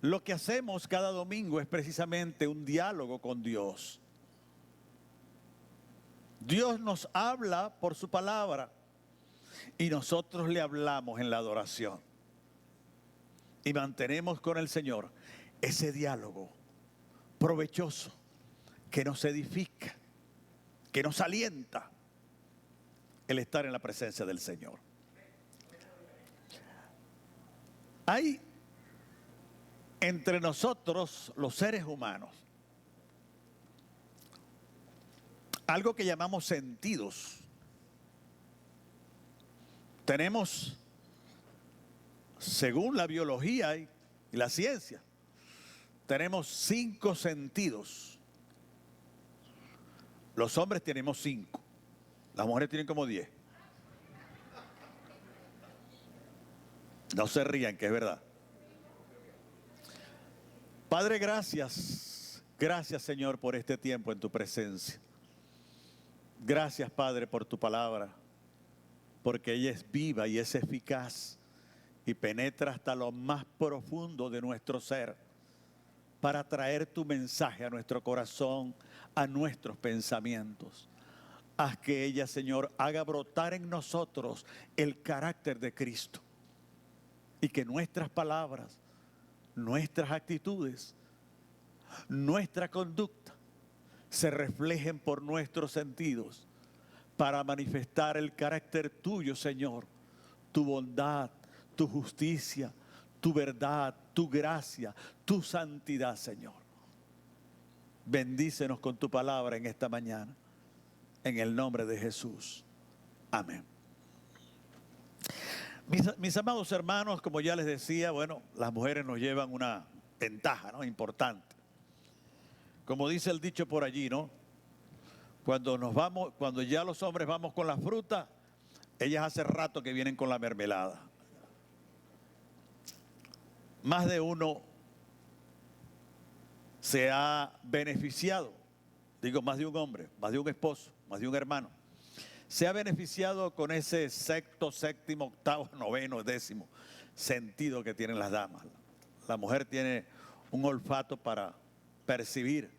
Lo que hacemos cada domingo es precisamente un diálogo con Dios. Dios nos habla por su palabra y nosotros le hablamos en la adoración. Y mantenemos con el Señor ese diálogo provechoso que nos edifica, que nos alienta el estar en la presencia del Señor. Hay entre nosotros, los seres humanos, algo que llamamos sentidos. Tenemos, según la biología y la ciencia, tenemos 5 sentidos. Los hombres tenemos 5, las mujeres tienen como 10. No se rían, que es verdad. Padre, gracias. Gracias, Señor, por este tiempo en tu presencia. Gracias, Padre, por tu palabra, porque ella es viva y es eficaz y penetra hasta lo más profundo de nuestro ser para traer tu mensaje a nuestro corazón, a nuestros pensamientos. Haz que ella, Señor, haga brotar en nosotros el carácter de Cristo y que nuestras palabras, nuestras actitudes, nuestra conducta se reflejen por nuestros sentidos para manifestar el carácter tuyo, Señor, tu bondad, tu justicia, tu verdad, tu gracia, tu santidad, Señor. Bendícenos con tu palabra en esta mañana, en el nombre de Jesús. Amén. Mis amados hermanos, como ya les decía, bueno, las mujeres nos llevan una ventaja, ¿no?, importante. Como dice el dicho por allí, ¿no? Cuando ya los hombres vamos con la fruta, ellas hace rato que vienen con la mermelada. Más de uno se ha beneficiado, digo, más de un hombre, más de un esposo, más de un hermano, se ha beneficiado con ese sexto, séptimo, octavo, noveno, décimo sentido que tienen las damas. La mujer tiene un olfato para percibir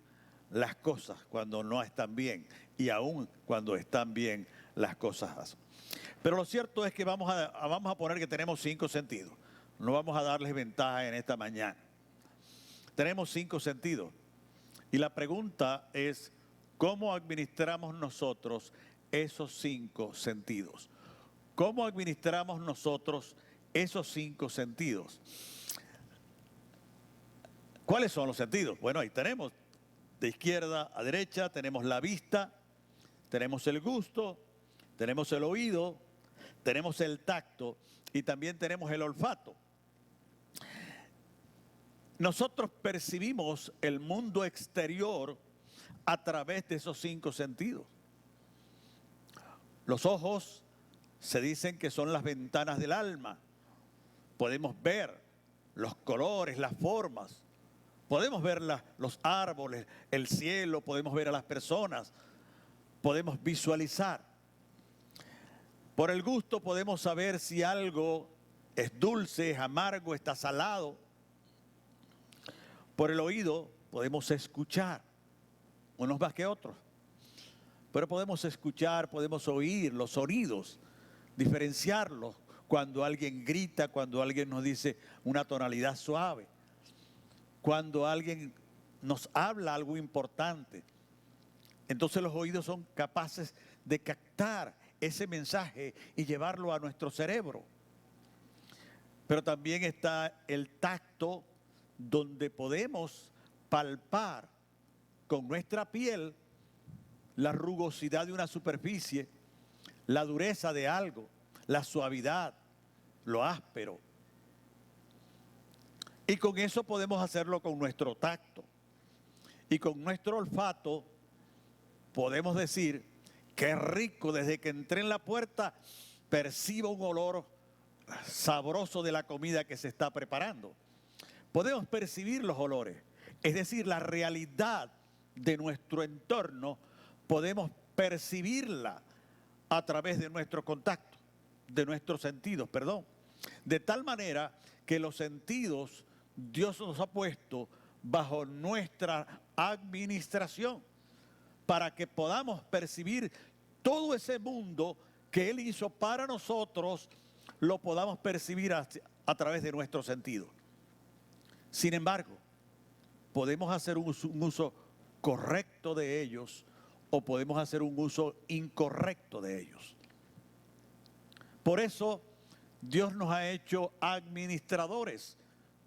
las cosas cuando no están bien y aún cuando están bien las cosas. Pero lo cierto es que vamos a poner que tenemos 5 sentidos. No vamos a darles ventaja en esta mañana. Tenemos 5 sentidos. Y la pregunta es, ¿cómo administramos nosotros esos 5 sentidos? ¿Cómo administramos nosotros esos 5 sentidos? ¿Cuáles son los sentidos? Bueno, ahí tenemos, de izquierda a derecha, tenemos la vista, tenemos el gusto, tenemos el oído, tenemos el tacto y también tenemos el olfato. Nosotros percibimos el mundo exterior a través de esos 5 sentidos. Los ojos se dicen que son las ventanas del alma. Podemos ver los colores, las formas. Podemos ver los árboles, el cielo, podemos ver a las personas. Podemos visualizar. Por el gusto podemos saber si algo es dulce, es amargo, está salado. Por el oído podemos escuchar, unos más que otros. Pero podemos escuchar, podemos oír los sonidos, diferenciarlos cuando alguien grita, cuando alguien nos dice una tonalidad suave, cuando alguien nos habla algo importante. Entonces los oídos son capaces de captar ese mensaje y llevarlo a nuestro cerebro. Pero también está el tacto, donde podemos palpar con nuestra piel la rugosidad de una superficie, la dureza de algo, la suavidad, lo áspero. Y con eso podemos hacerlo con nuestro tacto. Y con nuestro olfato podemos decir, qué rico, desde que entré en la puerta percibo un olor sabroso de la comida que se está preparando. Podemos percibir los olores, es decir, la realidad de nuestro entorno, podemos percibirla a través de nuestro contacto, de nuestros sentidos, perdón. De tal manera que los sentidos Dios nos ha puesto bajo nuestra administración para que podamos percibir todo ese mundo que Él hizo para nosotros, lo podamos percibir a través de nuestros sentidos. Sin embargo, podemos hacer un uso correcto de ellos o podemos hacer un uso incorrecto de ellos. Por eso Dios nos ha hecho administradores,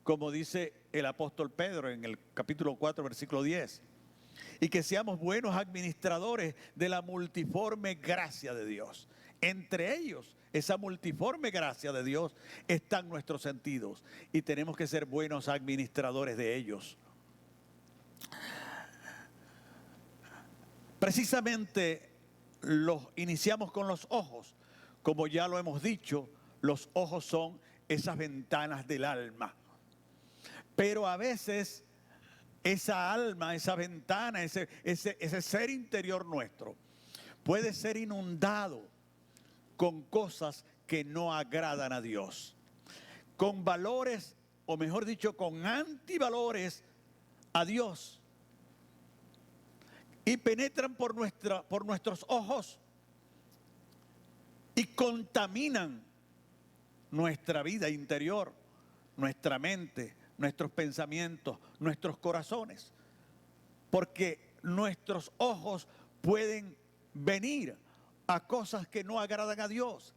como dice el apóstol Pedro en el capítulo 4, versículo 10. Y que seamos buenos administradores de la multiforme gracia de Dios. Entre ellos, esa multiforme gracia de Dios están nuestros sentidos y tenemos que ser buenos administradores de ellos. Precisamente los iniciamos con los ojos. Como ya lo hemos dicho, los ojos son esas ventanas del alma. Pero a veces esa alma, esa ventana, ese ser interior nuestro puede ser inundado con cosas que no agradan a Dios, con valores, o mejor dicho, con antivalores a Dios, y penetran por nuestros ojos y contaminan nuestra vida interior, nuestra mente, nuestros pensamientos, nuestros corazones, porque nuestros ojos pueden venir a cosas que no agradan a Dios,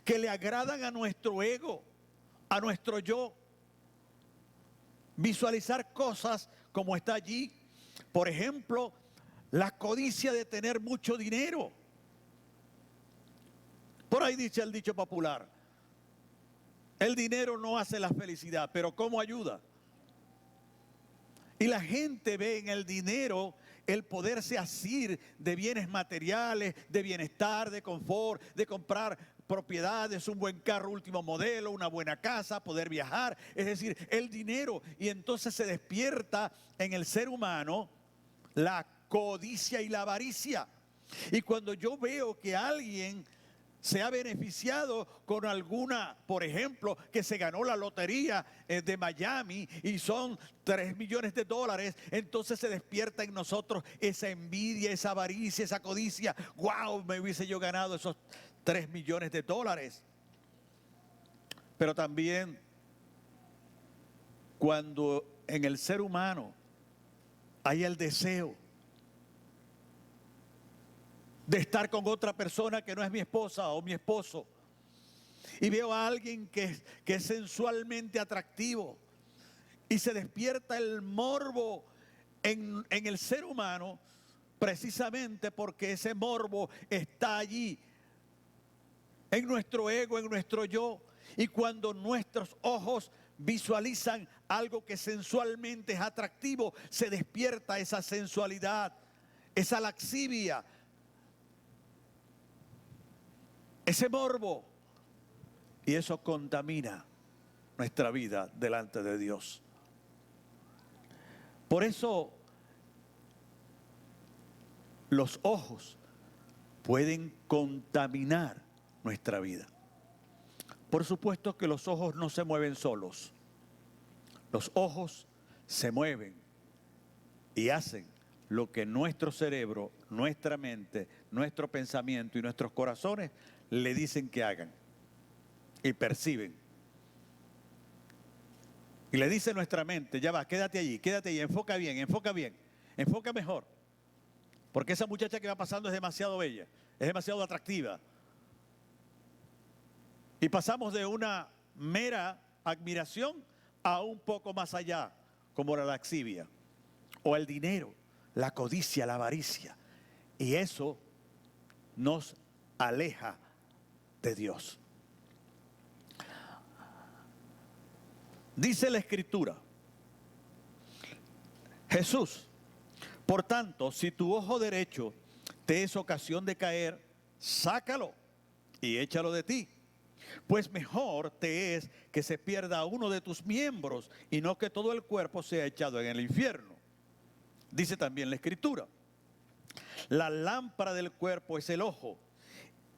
que le agradan a nuestro ego, a nuestro yo. Visualizar cosas como está allí, por ejemplo, la codicia de tener mucho dinero. Por ahí dice el dicho popular: el dinero no hace la felicidad, pero ¿cómo ayuda? Y la gente ve en el dinero el poderse asir de bienes materiales, de bienestar, de confort, de comprar propiedades, un buen carro último modelo, una buena casa, poder viajar. Es decir, el dinero. Y entonces se despierta en el ser humano la codicia y la avaricia. Y cuando yo veo que alguien se ha beneficiado con alguna, por ejemplo, que se ganó la lotería de Miami y son $3 millones, entonces se despierta en nosotros esa envidia, esa avaricia, esa codicia. ¡Wow! Me hubiese yo ganado esos $3 millones. Pero también cuando en el ser humano hay el deseo de estar con otra persona que no es mi esposa o mi esposo, y veo a alguien que es sensualmente atractivo y se despierta el morbo en el ser humano, precisamente porque ese morbo está allí en nuestro ego, en nuestro yo. Y cuando nuestros ojos visualizan algo que sensualmente es atractivo, se despierta esa sensualidad, esa laxivia, ese morbo, y eso contamina nuestra vida delante de Dios. Por eso los ojos pueden contaminar nuestra vida. Por supuesto que los ojos no se mueven solos. Los ojos se mueven y hacen lo que nuestro cerebro, nuestra mente, nuestro pensamiento y nuestros corazones le dicen que hagan y perciben. Y le dice nuestra mente: ya va, quédate allí, enfoca bien, enfoca mejor. Porque esa muchacha que va pasando es demasiado bella, es demasiado atractiva. Y pasamos de una mera admiración a un poco más allá, como la laxivia, o el dinero, la codicia, la avaricia. Y eso nos aleja de Dios. Dice la Escritura, Jesús: por tanto, si tu ojo derecho te es ocasión de caer, sácalo y échalo de ti. Pues mejor te es que se pierda uno de tus miembros y no que todo el cuerpo sea echado en el infierno. Dice también la Escritura: la lámpara del cuerpo es el ojo.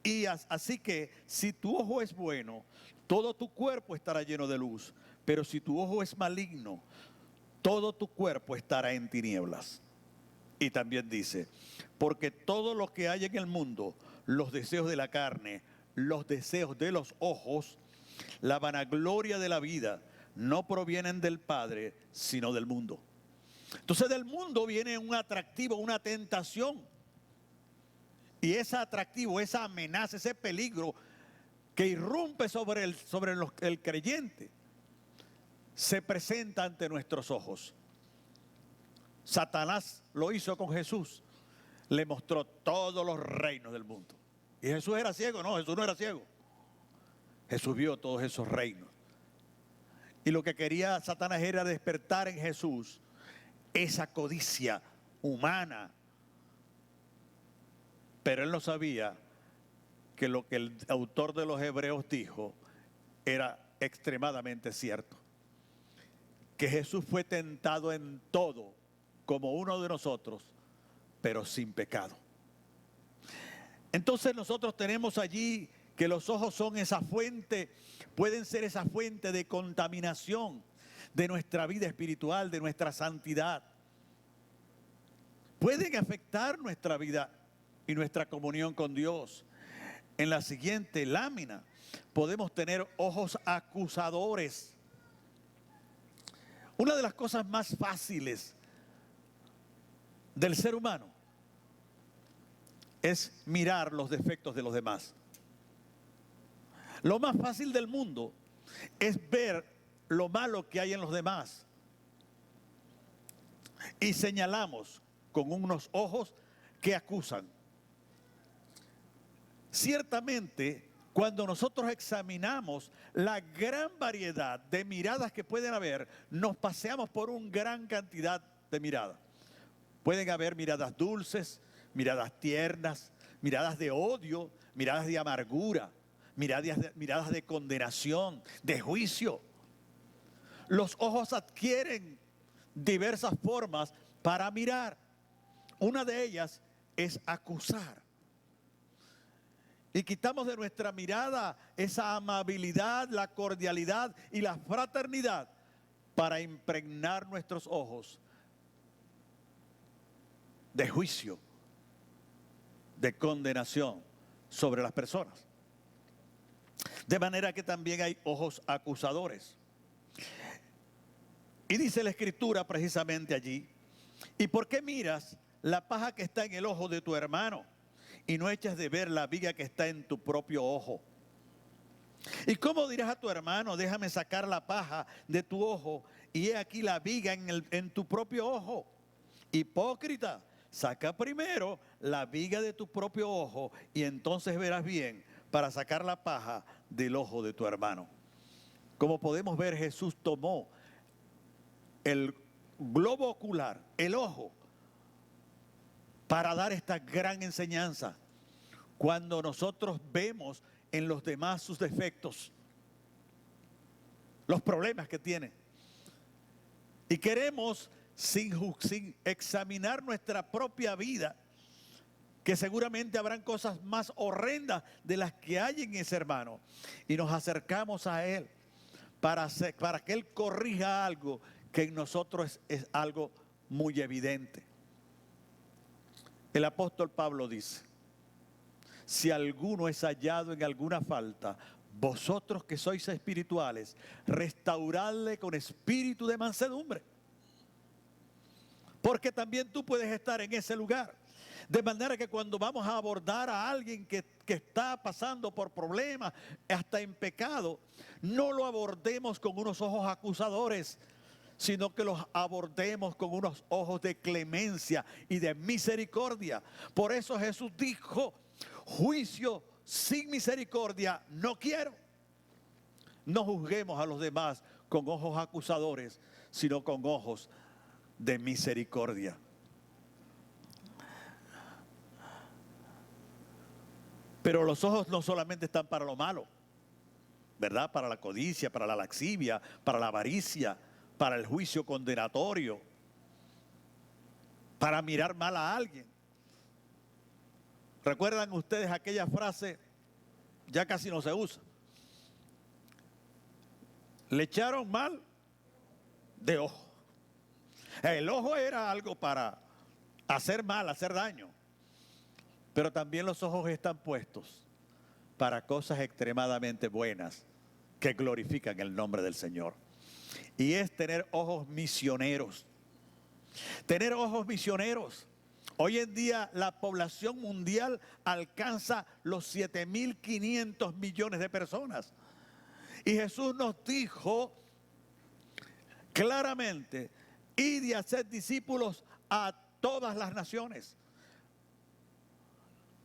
Y así que si tu ojo es bueno, todo tu cuerpo estará lleno de luz. Pero si tu ojo es maligno, todo tu cuerpo estará en tinieblas. Y también dice, porque todo lo que hay en el mundo, los deseos de la carne, los deseos de los ojos, la vanagloria de la vida, no provienen del Padre, sino del mundo. Entonces del mundo viene un atractivo, una tentación. Y ese atractivo, esa amenaza, ese peligro que irrumpe sobre el creyente, se presenta ante nuestros ojos. Satanás lo hizo con Jesús. Le mostró todos los reinos del mundo. ¿Y Jesús era ciego? No, Jesús no era ciego. Jesús vio todos esos reinos. Y lo que quería Satanás era despertar en Jesús esa codicia humana. Pero él no sabía que lo que el autor de los Hebreos dijo era extremadamente cierto. Que Jesús fue tentado en todo como uno de nosotros, pero sin pecado. Entonces nosotros tenemos allí que los ojos son esa fuente, pueden ser esa fuente de contaminación de nuestra vida espiritual, de nuestra santidad. Pueden afectar nuestra vida y nuestra comunión con Dios. En la siguiente lámina podemos tener ojos acusadores. Una de las cosas más fáciles del ser humano es mirar los defectos de los demás. Lo más fácil del mundo es ver lo malo que hay en los demás. Y señalamos con unos ojos que acusan. Ciertamente, cuando nosotros examinamos la gran variedad de miradas que pueden haber, nos paseamos por una gran cantidad de miradas. Pueden haber miradas dulces, miradas tiernas, miradas de odio, miradas de amargura, miradas de condenación, de juicio. Los ojos adquieren diversas formas para mirar. Una de ellas es acusar. Y quitamos de nuestra mirada esa amabilidad, la cordialidad y la fraternidad para impregnar nuestros ojos de juicio, de condenación sobre las personas. De manera que también hay ojos acusadores. Y dice la Escritura precisamente allí, ¿y por qué miras la paja que está en el ojo de tu hermano y no echas de ver la viga que está en tu propio ojo? ¿Y cómo dirás a tu hermano, déjame sacar la paja de tu ojo y he aquí la viga en tu propio ojo? Hipócrita, saca primero la viga de tu propio ojo y entonces verás bien para sacar la paja del ojo de tu hermano. Como podemos ver, Jesús tomó el globo ocular, el ojo, para dar esta gran enseñanza. Cuando nosotros vemos en los demás sus defectos, los problemas que tienen, y queremos sin examinar nuestra propia vida, que seguramente habrán cosas más horrendas de las que hay en ese hermano, y nos acercamos a él para que él corrija algo que en nosotros es algo muy evidente. El apóstol Pablo dice, si alguno es hallado en alguna falta, vosotros que sois espirituales, restauradle con espíritu de mansedumbre. Porque también tú puedes estar en ese lugar. De manera que cuando vamos a abordar a alguien que está pasando por problemas, hasta en pecado, no lo abordemos con unos ojos acusadores, sino que los abordemos con unos ojos de clemencia y de misericordia. Por eso Jesús dijo, juicio sin misericordia no quiero. No juzguemos a los demás con ojos acusadores, sino con ojos de misericordia. Pero los ojos no solamente están para lo malo, ¿verdad? Para la codicia, para la laxivia, para la avaricia, para el juicio condenatorio, para mirar mal a alguien. ¿Recuerdan ustedes aquella frase? Ya casi no se usa. Le echaron mal de ojo. El ojo era algo para hacer mal, hacer daño. Pero también los ojos están puestos para cosas extremadamente buenas que glorifican el nombre del Señor. Y es tener ojos misioneros. Tener ojos misioneros. Hoy en día la población mundial alcanza los 7.500 millones de personas. Y Jesús nos dijo claramente, id y haced discípulos a todas las naciones.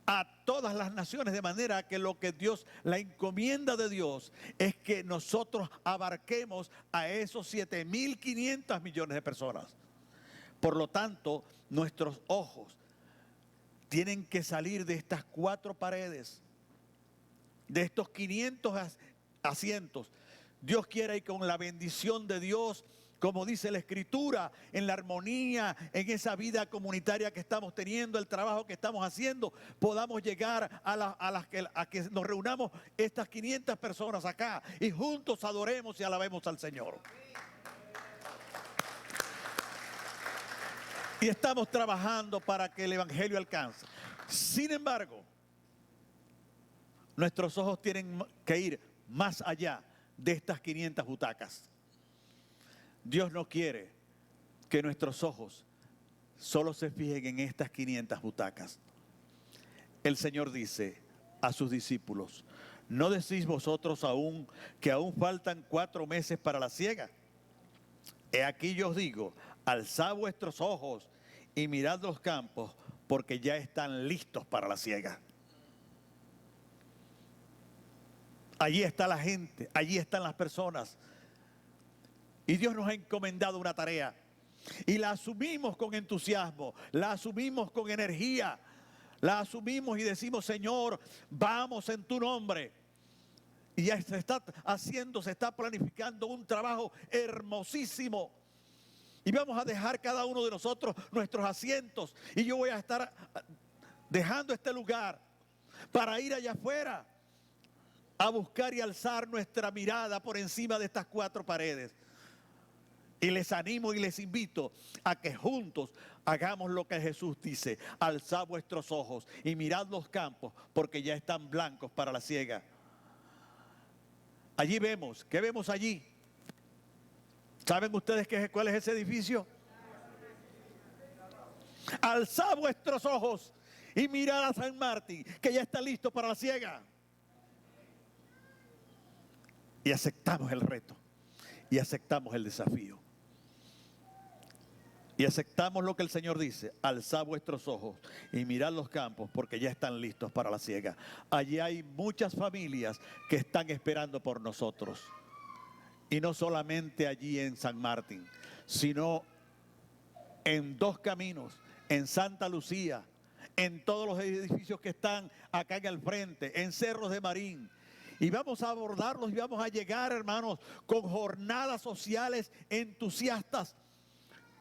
A todas las naciones, de manera que lo que Dios, la encomienda de Dios es que nosotros abarquemos a esos 7.500 millones de personas. Por lo tanto, nuestros ojos tienen que salir de estas 4 paredes, de estos 500 asientos. Dios quiere, y con la bendición de Dios, como dice la Escritura, en la armonía, en esa vida comunitaria que estamos teniendo, el trabajo que estamos haciendo, podamos llegar a que nos reunamos estas 500 personas acá y juntos adoremos y alabemos al Señor. Y estamos trabajando para que el Evangelio alcance. Sin embargo, nuestros ojos tienen que ir más allá de estas 500 butacas. Dios no quiere que nuestros ojos solo se fijen en estas 500 butacas. El Señor dice a sus discípulos, ¿no decís vosotros aún que aún faltan 4 meses para la siega? He aquí yo os digo, alzad vuestros ojos y mirad los campos, porque ya están listos para la siega. Allí está la gente, allí están las personas. Y Dios nos ha encomendado una tarea. Y la asumimos con entusiasmo, la asumimos con energía, la asumimos y decimos, Señor, vamos en tu nombre. Y ya se está haciendo, se está planificando un trabajo hermosísimo. Y vamos a dejar cada uno de nosotros nuestros asientos. Y yo voy a estar dejando este lugar para ir allá afuera a buscar y alzar nuestra mirada por encima de estas 4 paredes. Y les animo y les invito a que juntos hagamos lo que Jesús dice. Alzad vuestros ojos y mirad los campos, porque ya están blancos para la siega. Allí vemos, ¿qué vemos allí? ¿Saben ustedes cuál es ese edificio? Alzad vuestros ojos y mirad a San Martín, que ya está listo para la siega. Y aceptamos el reto. Y aceptamos el desafío. Y aceptamos lo que el Señor dice. Alzad vuestros ojos y mirad los campos, porque ya están listos para la siega. Allí hay muchas familias que están esperando por nosotros. Y no solamente allí en San Martín, sino en Dos Caminos, en Santa Lucía, en todos los edificios que están acá en el frente, en Cerros de Marín. Y vamos a abordarlos y vamos a llegar, hermanos, con jornadas sociales entusiastas,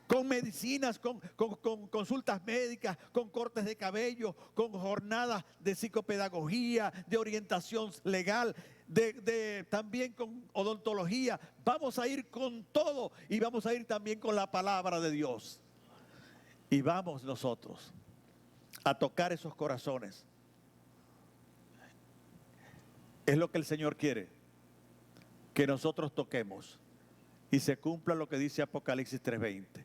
con medicinas, con consultas médicas, con cortes de cabello, con jornadas de psicopedagogía, de orientación legal, también con odontología. Vamos a ir con todo y vamos a ir también con la palabra de Dios. Y vamos nosotros a tocar esos corazones. Es lo que el Señor quiere, que nosotros toquemos y se cumpla lo que dice Apocalipsis 3:20.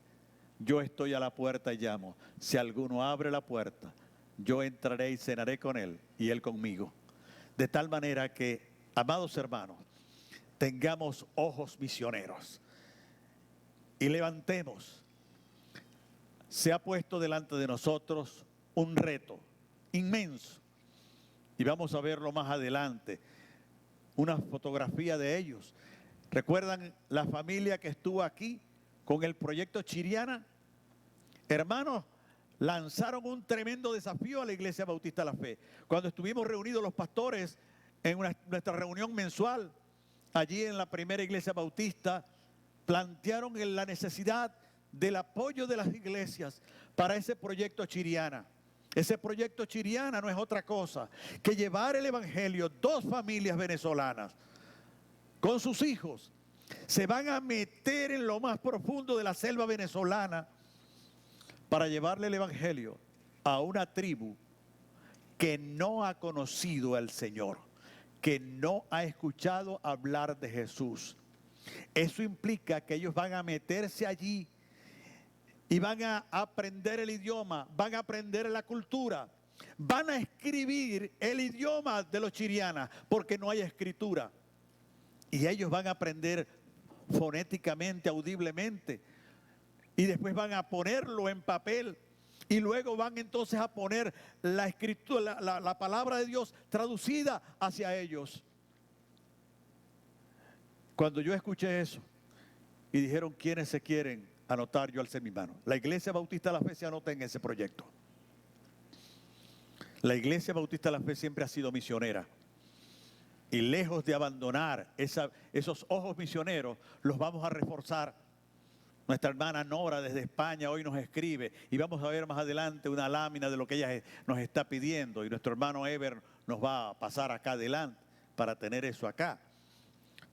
Yo estoy a la puerta y llamo. Si alguno abre la puerta, yo entraré y cenaré con él y él conmigo. De tal manera que, amados hermanos, tengamos ojos misioneros y levantemos. Se ha puesto delante de nosotros un reto inmenso. Y vamos a verlo más adelante. Una fotografía de ellos. ¿Recuerdan la familia que estuvo aquí con el proyecto Chiriana? Hermanos, lanzaron un tremendo desafío a la Iglesia Bautista de la Fe. Cuando estuvimos reunidos los pastores en nuestra reunión mensual, allí en la primera Iglesia Bautista, plantearon la necesidad del apoyo de las iglesias para ese proyecto Chiriana. Ese proyecto Chiriana no es otra cosa que llevar el evangelio a 2 familias venezolanas con sus hijos Se van a meter en lo más profundo de la selva venezolana para llevarle el evangelio a una tribu que no ha conocido al Señor, que no ha escuchado hablar de Jesús. Eso implica que ellos van a meterse allí y van a aprender el idioma, van a aprender la cultura, van a escribir el idioma de los chirianas, porque no hay escritura. Y ellos van a aprender fonéticamente, audiblemente, y después van a ponerlo en papel, y luego van entonces a poner la escritura, la palabra de Dios traducida hacia ellos. Cuando yo escuché eso y dijeron quiénes se quieren anotar, yo alcé mi mano. La Iglesia Bautista de la Fe se anota en ese proyecto. La Iglesia Bautista de la Fe siempre ha sido misionera. Y lejos de abandonar esos ojos misioneros, los vamos a reforzar. Nuestra hermana Nora desde España hoy nos escribe y vamos a ver más adelante una lámina de lo que ella nos está pidiendo. Y nuestro hermano Ever nos va a pasar acá adelante para tener eso acá.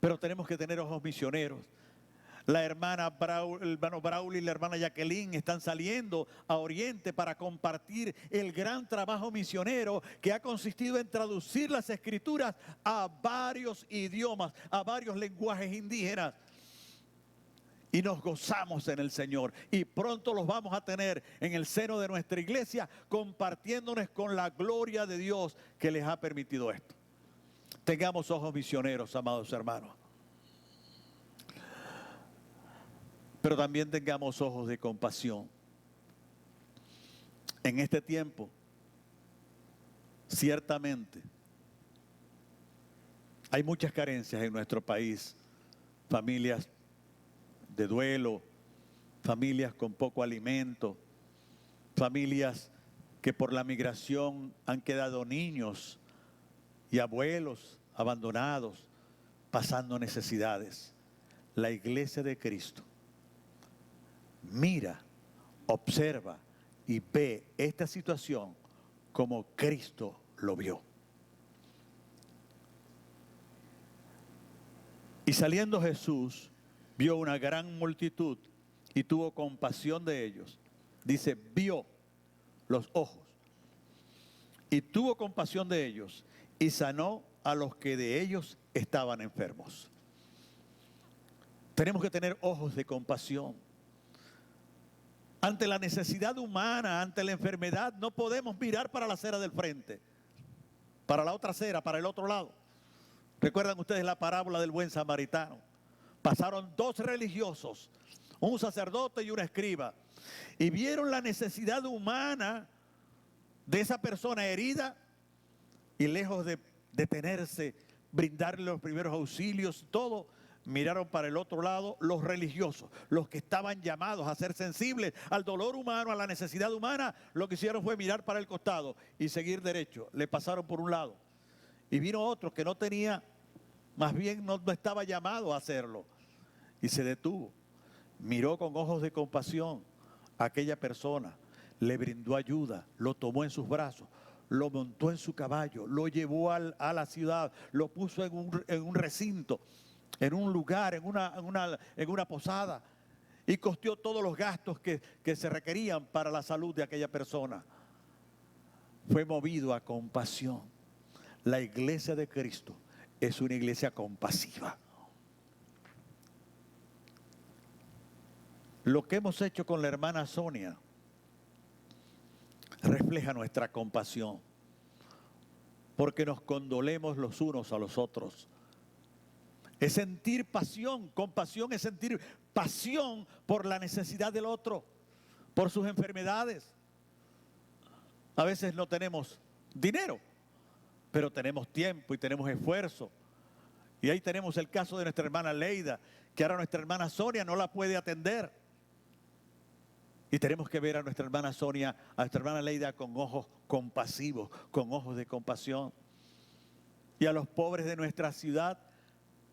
Pero tenemos que tener ojos misioneros. La hermana el hermano Braulio y la hermana Jacqueline están saliendo a Oriente para compartir el gran trabajo misionero que ha consistido en traducir las escrituras a varios idiomas, a varios lenguajes indígenas. Y nos gozamos en el Señor. Y pronto los vamos a tener en el seno de nuestra iglesia, compartiéndonos con la gloria de Dios que les ha permitido esto. Tengamos ojos misioneros, amados hermanos. Pero también tengamos ojos de compasión. En este tiempo, ciertamente, hay muchas carencias en nuestro país. Familias de duelo, familias con poco alimento, familias que por la migración han quedado niños y abuelos abandonados, pasando necesidades. La iglesia de Cristo mira, observa y ve esta situación como Cristo lo vio. Y saliendo Jesús, vio una gran multitud y tuvo compasión de ellos. Dice, vio los ojos y tuvo compasión de ellos y sanó a los que de ellos estaban enfermos. Tenemos que tener ojos de compasión. Ante la necesidad humana, ante la enfermedad, no podemos mirar para la acera del frente, para la otra acera, para el otro lado. ¿Recuerdan ustedes la parábola del buen samaritano? Pasaron dos religiosos, un sacerdote y un escriba, y vieron la necesidad humana de esa persona herida y lejos de detenerse, brindarle los primeros auxilios, todo, miraron para el otro lado los religiosos, los que estaban llamados a ser sensibles al dolor humano, a la necesidad humana. Lo que hicieron fue mirar para el costado y seguir derecho. Le pasaron por un lado y vino otro que no tenía, más bien no estaba llamado a hacerlo, y se detuvo, miró con ojos de compasión a aquella persona, le brindó ayuda, lo tomó en sus brazos, lo montó en su caballo, lo llevó a la ciudad, lo puso en un recinto, en un lugar, en una posada, y costeó todos los gastos que se requerían para la salud de aquella persona. Fue movido a compasión. La iglesia de Cristo es una iglesia compasiva. Lo que hemos hecho con la hermana Sonia refleja nuestra compasión, porque nos condolemos los unos a los otros. Es sentir pasión, compasión es sentir pasión por la necesidad del otro, por sus enfermedades. A veces no tenemos dinero, pero tenemos tiempo y tenemos esfuerzo. Y ahí tenemos el caso de nuestra hermana Leida, que ahora nuestra hermana Sonia no la puede atender. Y tenemos que ver a nuestra hermana Sonia, a nuestra hermana Leida con ojos compasivos, con ojos de compasión. Y a los pobres de nuestra ciudad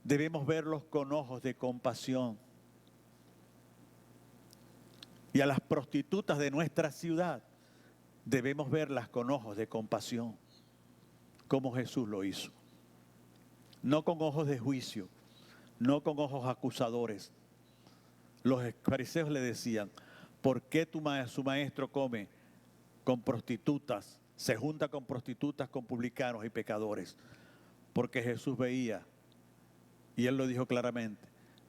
debemos verlos con ojos de compasión. Y a las prostitutas de nuestra ciudad debemos verlas con ojos de compasión, como Jesús lo hizo. No con ojos de juicio, no con ojos acusadores. Los fariseos le decían, ¿por qué su maestro come con prostitutas, se junta con prostitutas, con publicanos y pecadores? Porque Jesús veía, y él lo dijo claramente,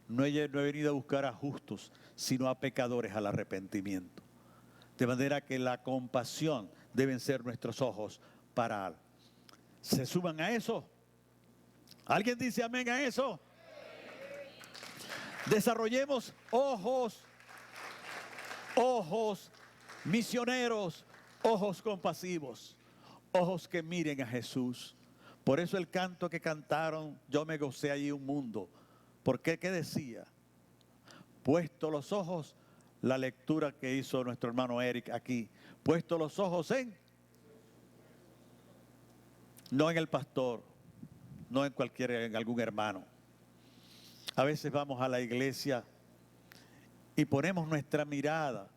no he venido a buscar a justos, sino a pecadores al arrepentimiento. De manera que la compasión deben ser nuestros ojos para Él. ¿Se suman a eso? ¿Alguien dice amén a eso? Desarrollemos ojos misioneros, ojos compasivos, ojos que miren a Jesús. Por eso el canto que cantaron, yo me gocé allí un mundo. ¿Por qué? ¿Qué decía? Puesto los ojos, la lectura que hizo nuestro hermano Eric aquí, puesto los ojos no en el pastor, no en algún hermano. A veces vamos a la iglesia y ponemos nuestra mirada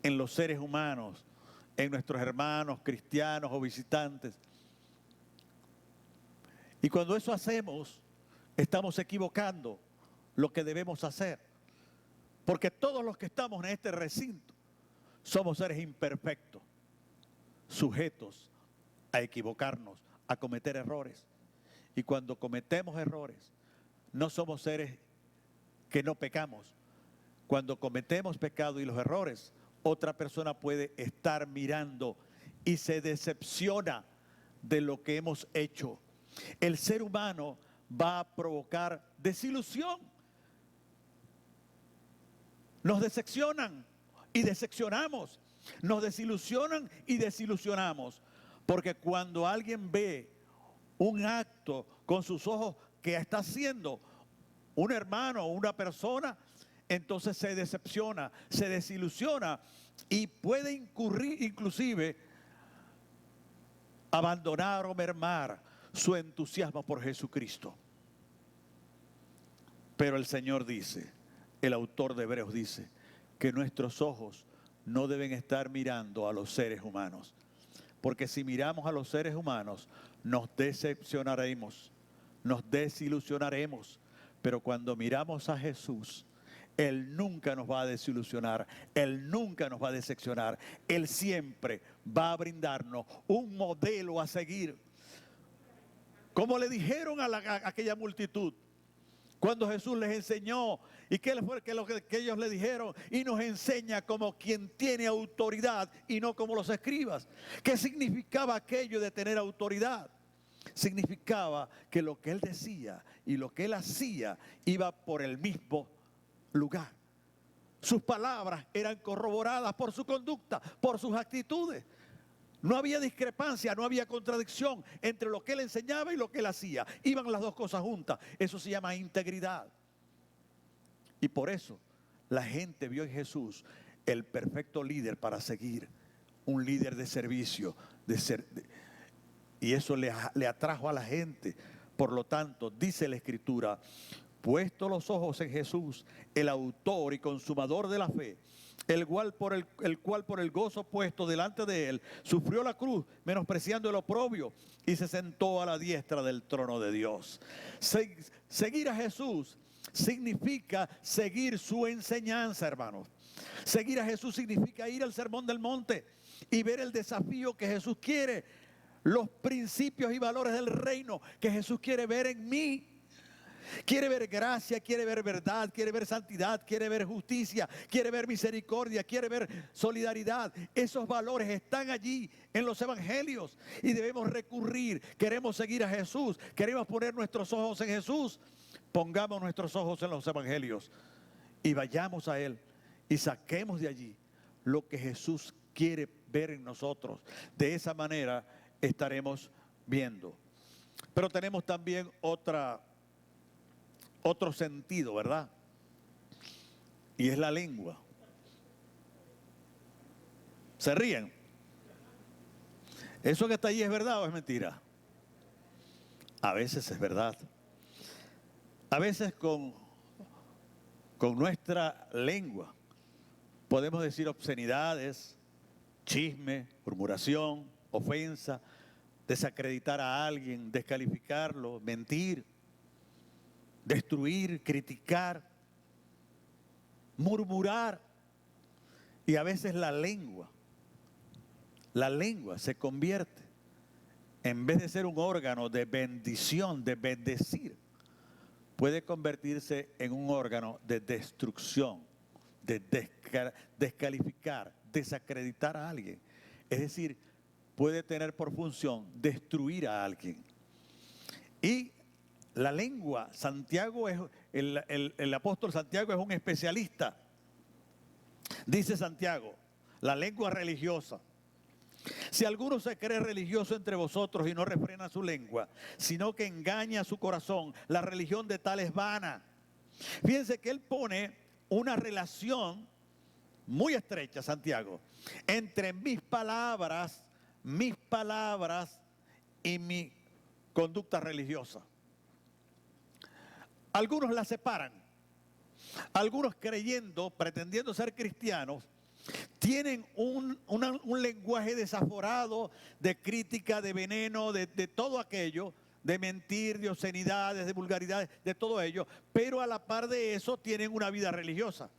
en los seres humanos, en nuestros hermanos cristianos o visitantes. Y cuando eso hacemos, estamos equivocando lo que debemos hacer. Porque todos los que estamos en este recinto somos seres imperfectos, sujetos a equivocarnos, a cometer errores. Y cuando cometemos errores, no somos seres que no pecamos. Cuando cometemos pecado y los errores, otra persona puede estar mirando y se decepciona de lo que hemos hecho. El ser humano va a provocar desilusión. Nos decepcionan y decepcionamos. Nos desilusionan y desilusionamos. Porque cuando alguien ve un acto con sus ojos que está haciendo un hermano o una persona, entonces se decepciona, se desilusiona y puede incurrir inclusive abandonar o mermar su entusiasmo por Jesucristo. Pero el Señor dice, el autor de Hebreos dice, que nuestros ojos no deben estar mirando a los seres humanos. Porque si miramos a los seres humanos, nos decepcionaremos, nos desilusionaremos. Pero cuando miramos a Jesús, Él nunca nos va a desilusionar, Él nunca nos va a decepcionar. Él siempre va a brindarnos un modelo a seguir. Como le dijeron a aquella multitud, cuando Jesús les enseñó, ¿y qué fue que ellos le dijeron? Y nos enseña como quien tiene autoridad y no como los escribas. ¿Qué significaba aquello de tener autoridad? Significaba que lo que Él decía y lo que Él hacía iba por el mismo lugar. Sus palabras eran corroboradas por su conducta, por sus actitudes. No había discrepancia, no había contradicción entre lo que Él enseñaba y lo que Él hacía. Iban las dos cosas juntas. Eso se llama integridad. Y por eso la gente vio en Jesús el perfecto líder para seguir. Un líder de servicio, y eso le atrajo a la gente. Por lo tanto, dice la Escritura, puesto los ojos en Jesús, el autor y consumador de la fe, el cual por el gozo puesto delante de Él, sufrió la cruz, menospreciando el oprobio, y se sentó a la diestra del trono de Dios. Seguir a Jesús significa seguir su enseñanza, hermanos. Seguir a Jesús significa ir al Sermón del Monte y ver el desafío que Jesús quiere, los principios y valores del reino que Jesús quiere ver en mí. Quiere ver gracia, quiere ver verdad, quiere ver santidad, quiere ver justicia, quiere ver misericordia, quiere ver solidaridad. Esos valores están allí en los evangelios y debemos recurrir. Queremos seguir a Jesús, queremos poner nuestros ojos en Jesús. Pongamos nuestros ojos en los evangelios y vayamos a Él y saquemos de allí lo que Jesús quiere ver en nosotros. De esa manera estaremos viendo. Pero tenemos también otro sentido, ¿verdad? Y es la lengua. ¿Se ríen? ¿Eso que está ahí es verdad o es mentira? A veces es verdad. A veces con nuestra lengua podemos decir obscenidades, chisme, murmuración, ofensa, desacreditar a alguien, descalificarlo, mentir. destruir, criticar, murmurar. Y a veces la lengua se convierte, en vez de ser un órgano de bendición, de bendecir, puede convertirse en un órgano de destrucción, de descalificar, desacreditar a alguien. Es decir, puede tener por función destruir a alguien. Y la lengua, Santiago es, el apóstol Santiago es un especialista. Dice Santiago, la lengua religiosa. Si alguno se cree religioso entre vosotros y no refrena su lengua, sino que engaña su corazón, la religión de tal es vana. Fíjense que él pone una relación muy estrecha, Santiago, entre mis palabras y mi conducta religiosa. Algunos la separan. Algunos creyendo, pretendiendo ser cristianos, tienen un lenguaje desaforado de crítica, de veneno, de todo aquello, de mentir, de obscenidades, de vulgaridades, de todo ello, pero a la par de eso tienen una vida religiosa.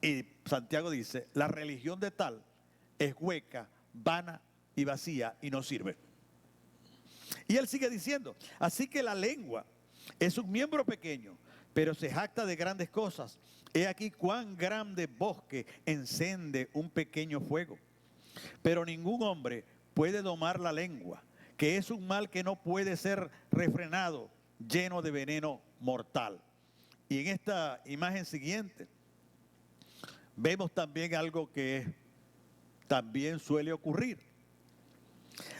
Y Santiago dice, la religión de tal es hueca, vana y vacía y no sirve. Y él sigue diciendo, así que la lengua es un miembro pequeño, pero se jacta de grandes cosas. He aquí cuán grande bosque encende un pequeño fuego. Pero ningún hombre puede domar la lengua, que es un mal que no puede ser refrenado, lleno de veneno mortal. Y en esta imagen siguiente vemos también algo que también suele ocurrir.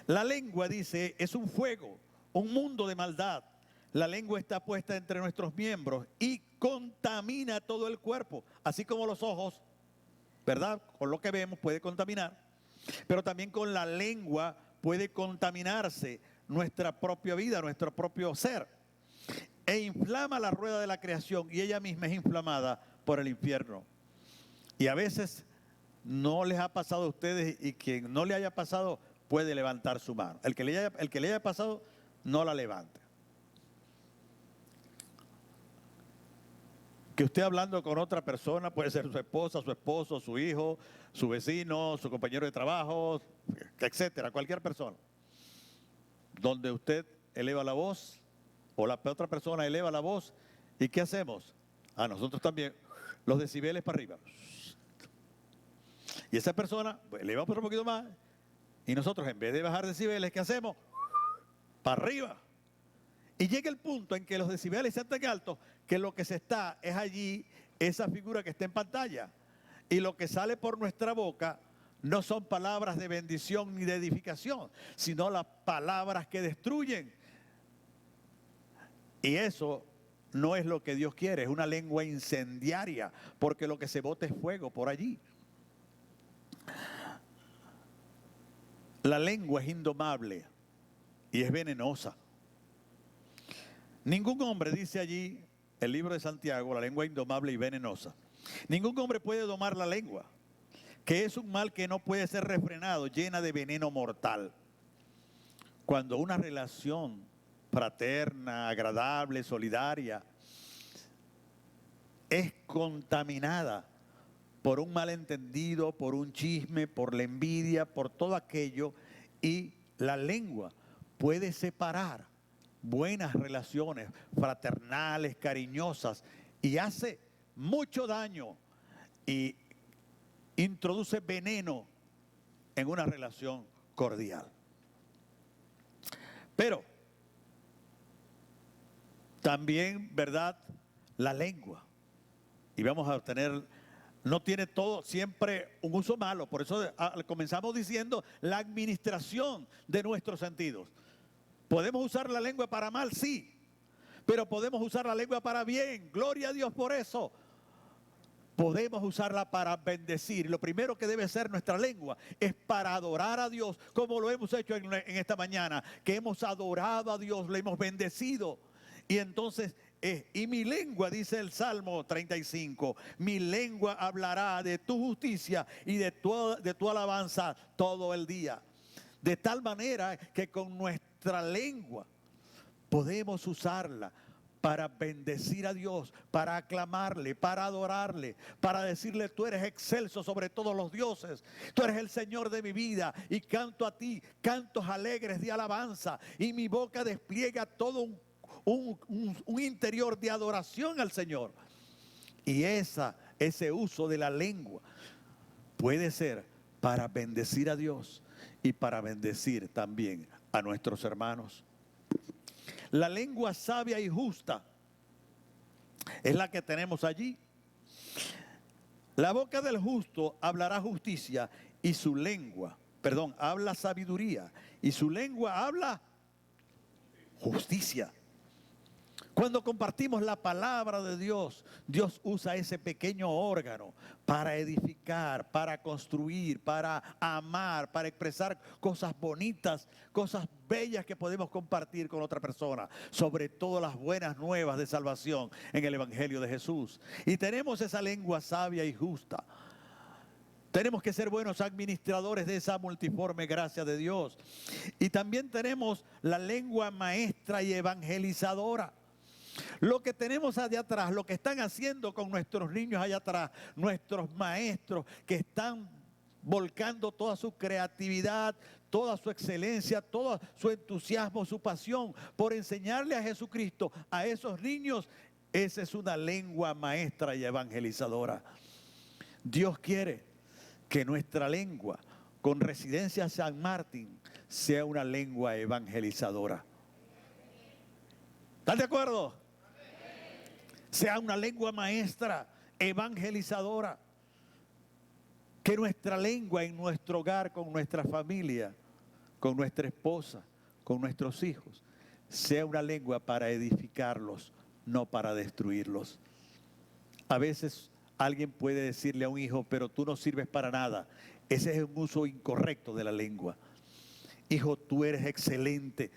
La lengua, dice, es un fuego, un mundo de maldad. La lengua está puesta entre nuestros miembros y contamina todo el cuerpo, así como los ojos, ¿verdad? Con lo que vemos puede contaminar, pero también con la lengua puede contaminarse nuestra propia vida, nuestro propio ser. E inflama la rueda de la creación y ella misma es inflamada por el infierno. Y a veces no les ha pasado a ustedes, y quien no le haya pasado puede levantar su mano. El que le haya pasado, no la levante. Que usted hablando con otra persona, puede ser su esposa, su esposo, su hijo, su vecino, su compañero de trabajo, etcétera, cualquier persona, donde usted eleva la voz o la otra persona eleva la voz, ¿y qué hacemos? A nosotros también, los decibeles para arriba. Y esa persona eleva por un poquito más, y nosotros en vez de bajar decibeles, ¿qué hacemos? Para arriba. Y llega el punto en que los decibeles sean tan altos que lo que se está es allí, esa figura que está en pantalla. Y lo que sale por nuestra boca no son palabras de bendición ni de edificación, sino las palabras que destruyen. Y eso no es lo que Dios quiere, es una lengua incendiaria, porque lo que se bota es fuego por allí. La lengua es indomable y es venenosa. Ningún hombre, dice allí el libro de Santiago, la lengua indomable y venenosa. Ningún hombre puede domar la lengua, que es un mal que no puede ser refrenado, llena de veneno mortal. Cuando una relación fraterna, agradable, solidaria, es contaminada por un malentendido, por un chisme, por la envidia, por todo aquello, y la lengua puede separar buenas relaciones fraternales, cariñosas, y hace mucho daño y introduce veneno en una relación cordial. Pero también, ¿verdad? La lengua, y vamos a tener, no tiene todo siempre un uso malo. Por eso comenzamos diciendo la administración de nuestros sentidos. ¿Podemos usar la lengua para mal? Sí. Pero podemos usar la lengua para bien. Gloria a Dios por eso. Podemos usarla para bendecir. Lo primero que debe ser nuestra lengua es para adorar a Dios, como lo hemos hecho en esta mañana, que hemos adorado a Dios, le hemos bendecido. Y entonces, y mi lengua, dice el Salmo 35, mi lengua hablará de tu justicia y de tu alabanza todo el día. De tal manera que con nuestra lengua podemos usarla para bendecir a Dios, para aclamarle, para adorarle, para decirle: tú eres excelso sobre todos los dioses, tú eres el Señor de mi vida, y canto a ti cantos alegres de alabanza, y mi boca despliega todo un interior de adoración al Señor. Y ese uso de la lengua puede ser para bendecir a Dios y para bendecir también a nuestros hermanos. La lengua sabia y justa es la que tenemos allí. La boca del justo hablará justicia y su lengua, habla sabiduría y su lengua habla justicia. Cuando compartimos la palabra de Dios, Dios usa ese pequeño órgano para edificar, para construir, para amar, para expresar cosas bonitas, cosas bellas que podemos compartir con otra persona, sobre todo las buenas nuevas de salvación en el Evangelio de Jesús. Y tenemos esa lengua sabia y justa. Tenemos que ser buenos administradores de esa multiforme gracia de Dios. Y también tenemos la lengua maestra y evangelizadora. Lo que tenemos allá atrás, lo que están haciendo con nuestros niños allá atrás, nuestros maestros que están volcando toda su creatividad, toda su excelencia, todo su entusiasmo, su pasión por enseñarle a Jesucristo a esos niños, esa es una lengua maestra y evangelizadora. Dios quiere que nuestra lengua, con residencia en San Martín, sea una lengua evangelizadora. ¿Están de acuerdo? Sea una lengua maestra, evangelizadora. Que nuestra lengua en nuestro hogar, con nuestra familia, con nuestra esposa, con nuestros hijos, sea una lengua para edificarlos, no para destruirlos. A veces alguien puede decirle a un hijo: pero tú no sirves para nada. Ese es un uso incorrecto de la lengua. Hijo, tú eres excelente.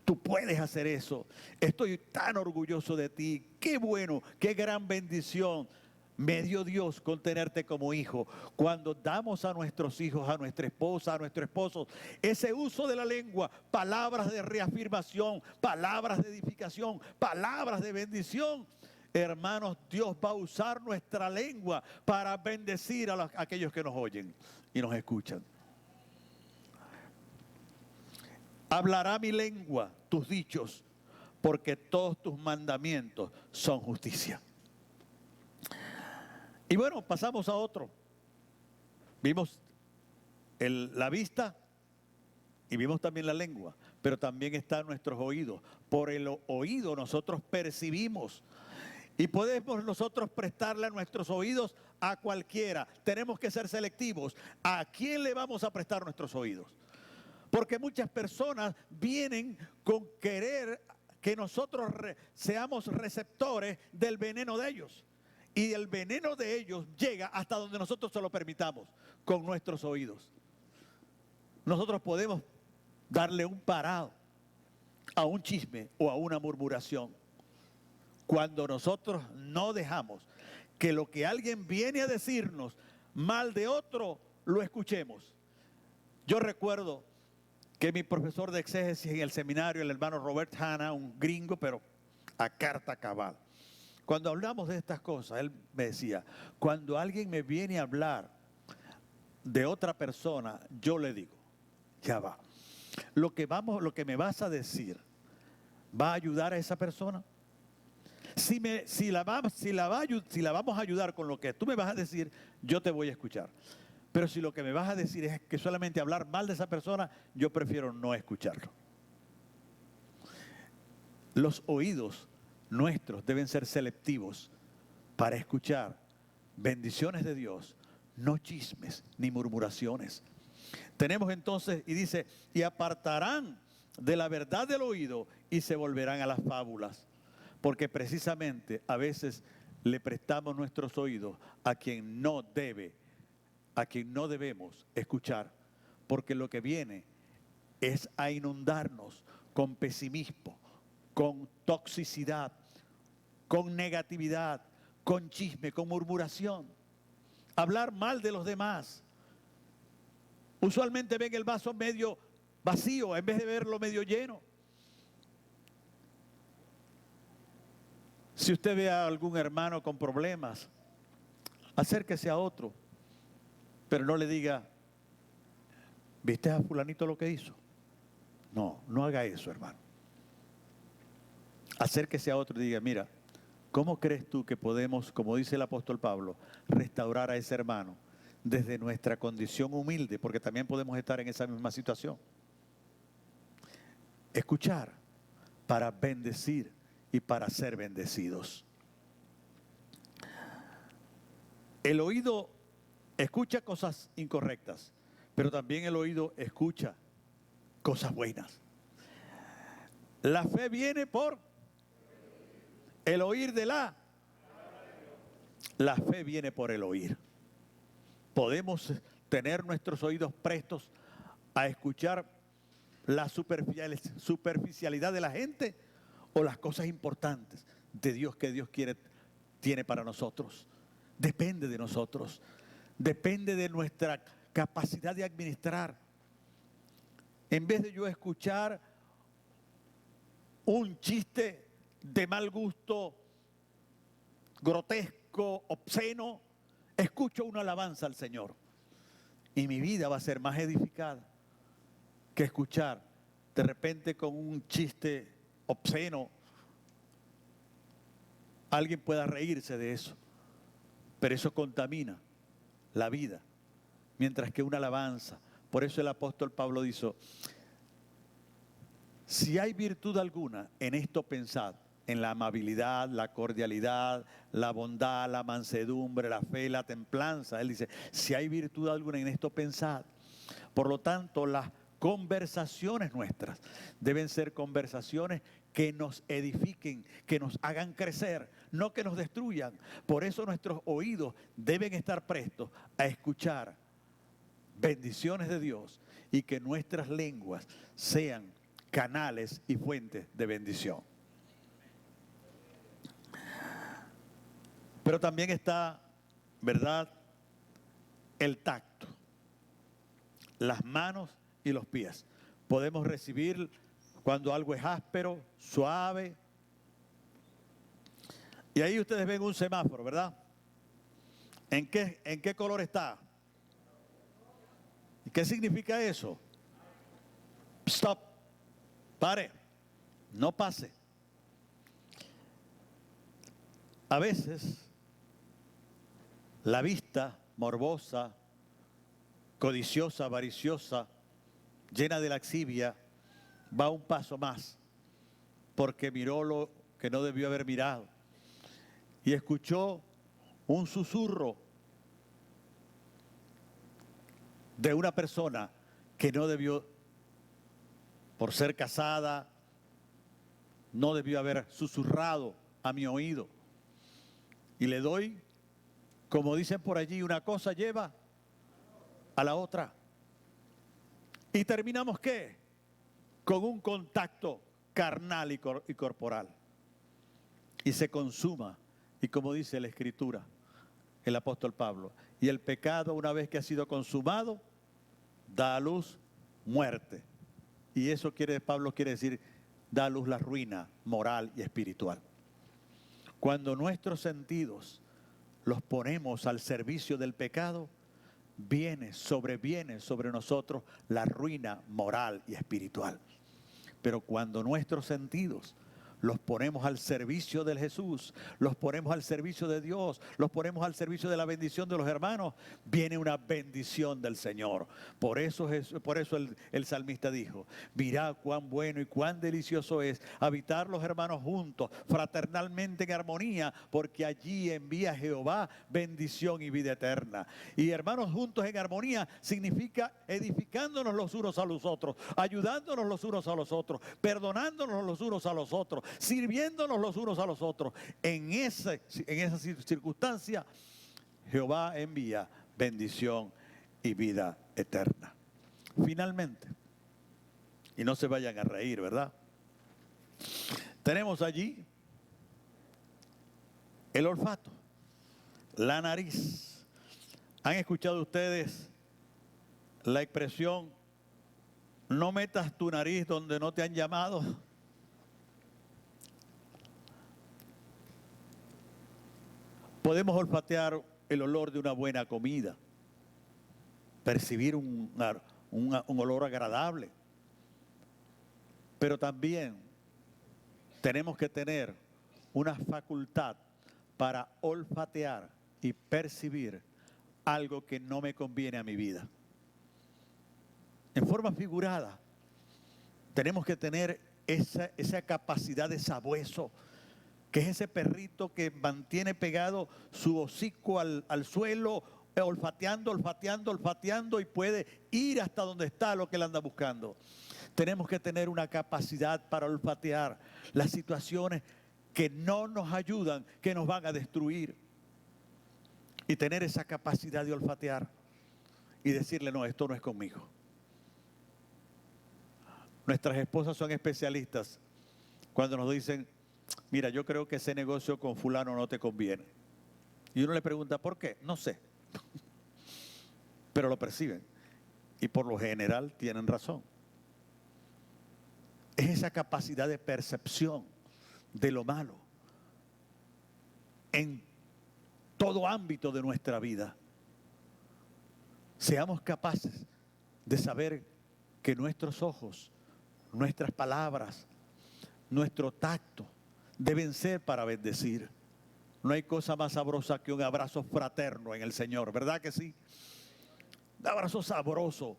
Tú puedes hacer eso. Estoy tan orgulloso de ti. Qué bueno, qué gran bendición me dio Dios con tenerte como hijo. Cuando damos a nuestros hijos, a nuestra esposa, a nuestro esposo, ese uso de la lengua, palabras de reafirmación, palabras de edificación, palabras de bendición. Hermanos, Dios va a usar nuestra lengua para bendecir a aquellos que nos oyen y nos escuchan. Hablará mi lengua tus dichos, porque todos tus mandamientos son justicia. Y bueno, pasamos a otro. Vimos la vista y vimos también la lengua, pero también están nuestros oídos. Por el oído nosotros percibimos y podemos nosotros prestarle a nuestros oídos a cualquiera. Tenemos que ser selectivos. ¿A quién le vamos a prestar nuestros oídos? Porque muchas personas vienen con querer que nosotros seamos receptores del veneno de ellos. Y el veneno de ellos llega hasta donde nosotros se lo permitamos, con nuestros oídos. Nosotros podemos darle un parado a un chisme o a una murmuración, cuando nosotros no dejamos que lo que alguien viene a decirnos mal de otro, lo escuchemos. Yo recuerdo que mi profesor de exégesis en el seminario, el hermano Robert Hanna, un gringo, pero a carta cabal, cuando hablamos de estas cosas, él me decía: cuando alguien me viene a hablar de otra persona, yo le digo: ya va, lo que me vas a decir, ¿va a ayudar a esa persona? Si la vamos a ayudar con lo que tú me vas a decir, yo te voy a escuchar. Pero si lo que me vas a decir es que solamente hablar mal de esa persona, yo prefiero no escucharlo. Los oídos nuestros deben ser selectivos para escuchar bendiciones de Dios, no chismes ni murmuraciones. Tenemos entonces, y dice: y apartarán de la verdad del oído y se volverán a las fábulas. Porque precisamente a veces le prestamos nuestros oídos a quien no debemos escuchar, porque lo que viene es a inundarnos con pesimismo, con toxicidad, con negatividad, con chisme, con murmuración. Hablar mal de los demás. Usualmente ven el vaso medio vacío en vez de verlo medio lleno. Si usted ve a algún hermano con problemas, acérquese a otro, pero no le diga, ¿viste a fulanito lo que hizo? No, no haga eso, hermano. Acérquese a otro y diga, mira, ¿cómo crees tú que podemos, como dice el apóstol Pablo, restaurar a ese hermano desde nuestra condición humilde? Porque también podemos estar en esa misma situación. Escuchar para bendecir y para ser bendecidos. El oído escucha cosas incorrectas, pero también el oído escucha cosas buenas. La fe viene por el oír de la fe viene por el oír. Podemos tener nuestros oídos prestos a escuchar la superficialidad de la gente o las cosas importantes de Dios que Dios tiene para nosotros. Depende de nosotros, depende de nuestra capacidad de administrar. En vez de yo escuchar un chiste de mal gusto, grotesco, obsceno, escucho una alabanza al Señor. Y mi vida va a ser más edificada que escuchar de repente con un chiste obsceno. Alguien pueda reírse de eso, pero eso contamina la vida. Mientras que una alabanza, por eso el apóstol Pablo dice, si hay virtud alguna en esto pensad, en la amabilidad, la cordialidad, la bondad, la mansedumbre, la fe, la templanza. Él dice, si hay virtud alguna en esto pensad. Por lo tanto, las conversaciones nuestras deben ser conversaciones que nos edifiquen, que nos hagan crecer, no que nos destruyan. Por eso nuestros oídos deben estar prestos a escuchar bendiciones de Dios y que nuestras lenguas sean canales y fuentes de bendición. Pero también está, ¿verdad?, el tacto, las manos y los pies. Podemos recibir cuando algo es áspero, suave. Y ahí ustedes ven un semáforo, ¿verdad? ¿En qué color está? ¿Y qué significa eso? Stop. Pare. No pase. A veces, la vista morbosa, codiciosa, avariciosa, llena de laxivia, va un paso más, porque miró lo que no debió haber mirado y escuchó un susurro de una persona que no debió, por ser casada, no debió haber susurrado a mi oído. Y le doy, como dicen por allí, una cosa lleva a la otra. Y terminamos, ¿qué? Con un contacto carnal y corporal. Y se consuma. Y como dice la Escritura, el apóstol Pablo, y el pecado, una vez que ha sido consumado, da a luz muerte. Y eso Pablo quiere decir, da a luz la ruina moral y espiritual. Cuando nuestros sentidos los ponemos al servicio del pecado, sobreviene sobre nosotros la ruina moral y espiritual. Pero cuando nuestros sentidos los ponemos al servicio del Jesús, los ponemos al servicio de Dios, los ponemos al servicio de la bendición de los hermanos, viene una bendición del Señor. Por eso el salmista dijo, mirad cuán bueno y cuán delicioso es habitar los hermanos juntos, fraternalmente en armonía, porque allí envía Jehová bendición y vida eterna. Y hermanos juntos en armonía significa edificándonos los unos a los otros, ayudándonos los unos a los otros, perdonándonos los unos a los otros, sirviéndonos los unos a los otros. En esa circunstancia, Jehová envía bendición y vida eterna. Finalmente, y no se vayan a reír, ¿verdad? Tenemos allí el olfato, la nariz. ¿Han escuchado ustedes la expresión, no metas tu nariz donde no te han llamado? Podemos olfatear el olor de una buena comida, percibir un olor agradable, pero también tenemos que tener una facultad para olfatear y percibir algo que no me conviene a mi vida. En forma figurada, tenemos que tener esa capacidad de sabueso, que es ese perrito que mantiene pegado su hocico al suelo, olfateando, olfateando, olfateando, y puede ir hasta donde está lo que él anda buscando. Tenemos que tener una capacidad para olfatear las situaciones que no nos ayudan, que nos van a destruir. Y tener esa capacidad de olfatear y decirle, no, esto no es conmigo. Nuestras esposas son especialistas cuando nos dicen, mira, yo creo que ese negocio con fulano no te conviene. Y uno le pregunta, ¿por qué? No sé. Pero lo perciben. Y por lo general tienen razón. Es esa capacidad de percepción de lo malo en todo ámbito de nuestra vida. Seamos capaces de saber que nuestros ojos, nuestras palabras, nuestro tacto deben ser para bendecir. No hay cosa más sabrosa que un abrazo fraterno en el Señor, ¿verdad que sí? Un abrazo sabroso.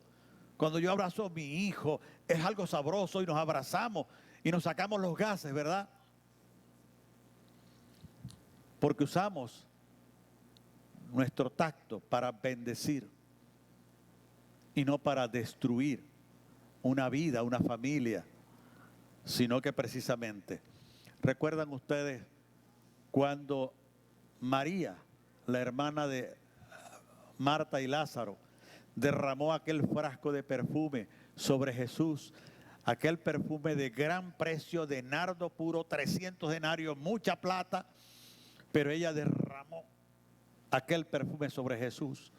Cuando yo abrazo a mi hijo, es algo sabroso y nos abrazamos y nos sacamos los gases, ¿verdad? Porque usamos nuestro tacto para bendecir y no para destruir una vida, una familia, sino que precisamente, ¿recuerdan ustedes cuando María, la hermana de Marta y Lázaro, derramó aquel frasco de perfume sobre Jesús? Aquel perfume de gran precio, de nardo puro, 300 denarios, mucha plata, pero ella derramó aquel perfume sobre Jesús.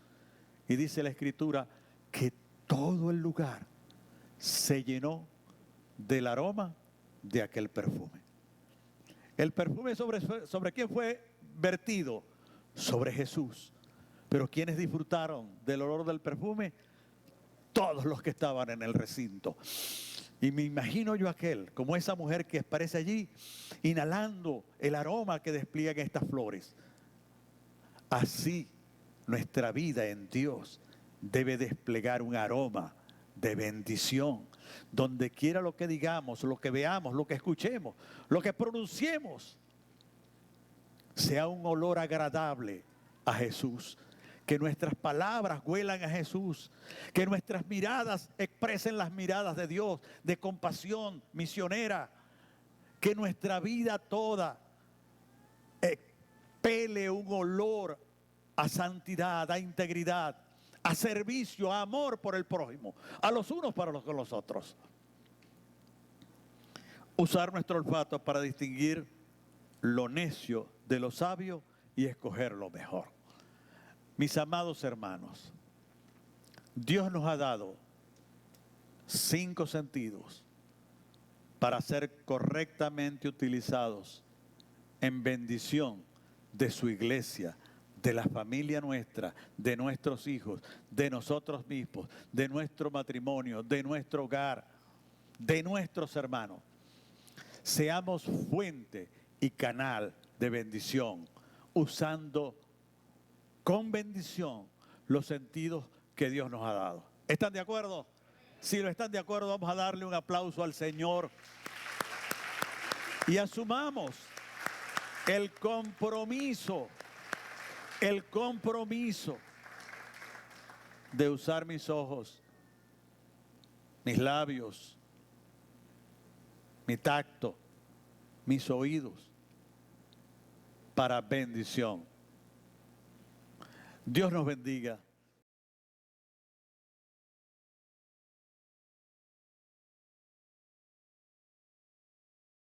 Y dice la Escritura que todo el lugar se llenó del aroma de aquel perfume. El perfume sobre quién fue vertido, sobre Jesús. Pero ¿quiénes disfrutaron del olor del perfume? Todos los que estaban en el recinto. Y me imagino yo como esa mujer que aparece allí, inhalando el aroma que despliegan estas flores. Así nuestra vida en Dios debe desplegar un aroma de bendición. Donde quiera lo que digamos, lo que veamos, lo que escuchemos, lo que pronunciemos, sea un olor agradable a Jesús. Que nuestras palabras huelan a Jesús. Que nuestras miradas expresen las miradas de Dios, de compasión misionera. Que nuestra vida toda pele un olor a santidad, a integridad, a servicio, a amor por el prójimo, a los unos para los con los otros. Usar nuestro olfato para distinguir lo necio de lo sabio y escoger lo mejor. Mis amados hermanos, Dios nos ha dado 5 sentidos para ser correctamente utilizados en bendición de su iglesia, de la familia nuestra, de nuestros hijos, de nosotros mismos, de nuestro matrimonio, de nuestro hogar, de nuestros hermanos. Seamos fuente y canal de bendición, usando con bendición los sentidos que Dios nos ha dado. ¿Están de acuerdo? Si lo están de acuerdo, vamos a darle un aplauso al Señor y asumamos el compromiso de usar mis ojos, mis labios, mi tacto, mis oídos para bendición. Dios nos bendiga.